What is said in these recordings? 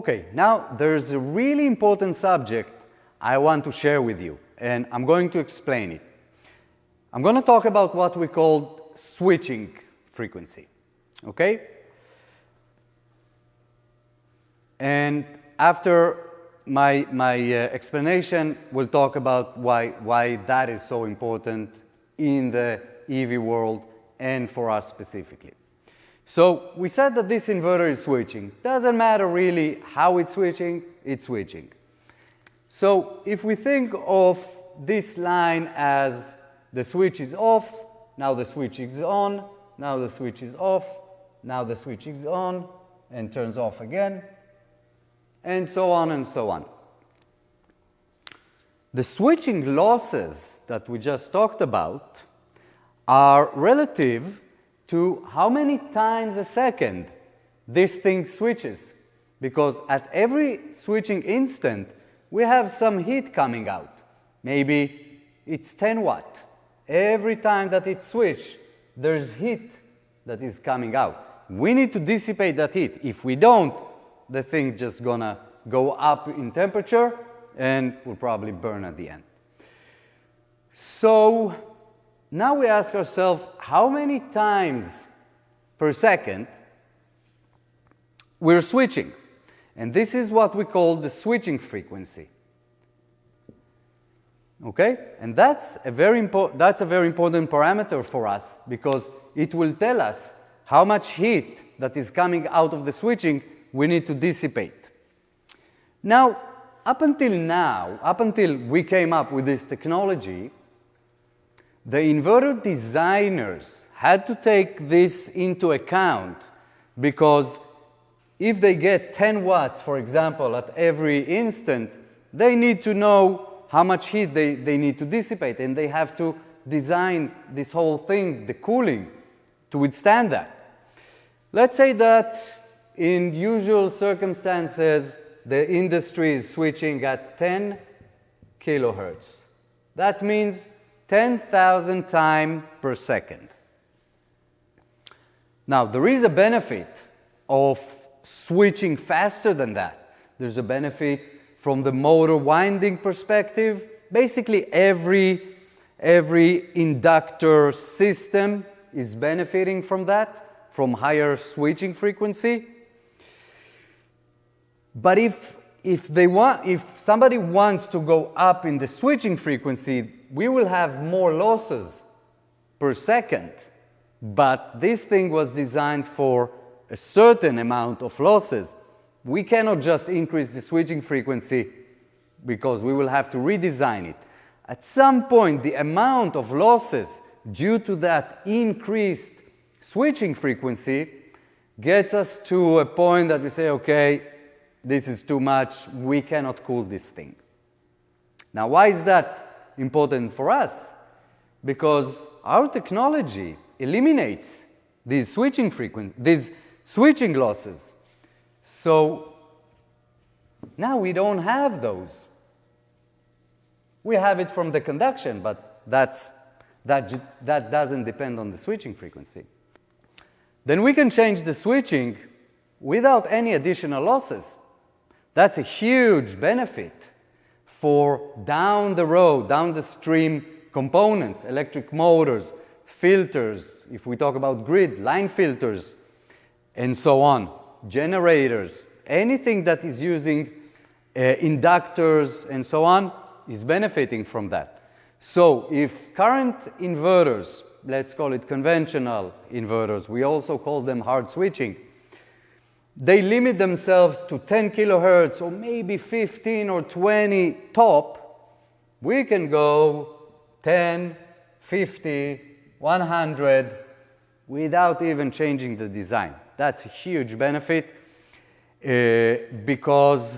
Okay, now there's a really important subject I want to share with you, and I'm going to explain it. I'm going to talk about what we call switching frequency, okay? And after my explanation, we'll talk about why that is so important in the EV world and for us specifically. So we said that this inverter is switching. Doesn't matter really how it's switching, it's switching. So if we think of this line as the switch is off, now the switch is on, now the switch is off, now the switch is on, and turns off again, and so on and so on. The switching losses that we just talked about are relative to how many times a second this thing switches. Because at every switching instant, we have some heat coming out. Maybe it's 10 watt. Every time that it switches, there's heat that is coming out. We need to dissipate that heat. If we don't, the thing's just gonna go up in temperature and will probably burn at the end. So now we ask ourselves, how many times per second we're switching? And this is what we call the switching frequency. Okay? And that's a very important parameter for us, because it will tell us how much heat that is coming out of the switching we need to dissipate. Now, up until we came up with this technology, the inverter designers had to take this into account, because if they get 10 watts, for example, at every instant, they need to know how much heat they need to dissipate, and they have to design this whole thing, the cooling, to withstand that. Let's say that in usual circumstances, the industry is switching at 10 kilohertz. That means 10,000 times per second. Now, there is a benefit of switching faster than that. There's a benefit from the motor winding perspective. Basically, every inductor system is benefiting from that, from higher switching frequency. But if somebody wants to go up in the switching frequency, we will have more losses per second. But this thing was designed for a certain amount of losses. We cannot just increase the switching frequency, because we will have to redesign it. At some point, the amount of losses due to that increased switching frequency gets us to a point that we say, okay, this is too much, we cannot cool this thing. Now, why is that important for us? Because our technology eliminates these switching losses. So now we don't have those. We have it from the conduction, but that doesn't depend on the switching frequency. Then we can change the switching without any additional losses. That's a huge benefit for down the road, down the stream components, electric motors, filters, if we talk about grid, line filters, and so on, generators, anything that is using inductors and so on is benefiting from that. So if current inverters, let's call it conventional inverters, we also call them hard switching, they limit themselves to 10 kilohertz or maybe 15 or 20 top, we can go 10, 50, 100 without even changing the design. That's a huge benefit because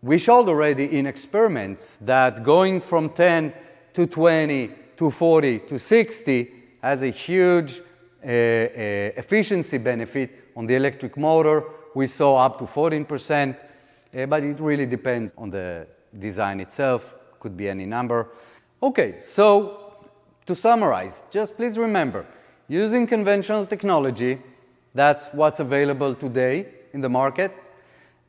we showed already in experiments that going from 10 to 20 to 40 to 60 has a huge efficiency benefit on the electric motor. We saw up to 14%, but it really depends on the design itself. Could be any number. Okay, so to summarize, just please remember, using conventional technology, that's what's available today in the market.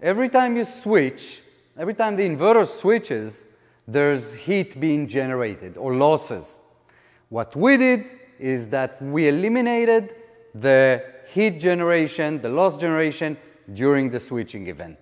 Every time you switch, every time the inverter switches, there's heat being generated or losses. What we did is that we eliminated the heat generation, the loss generation during the switching event.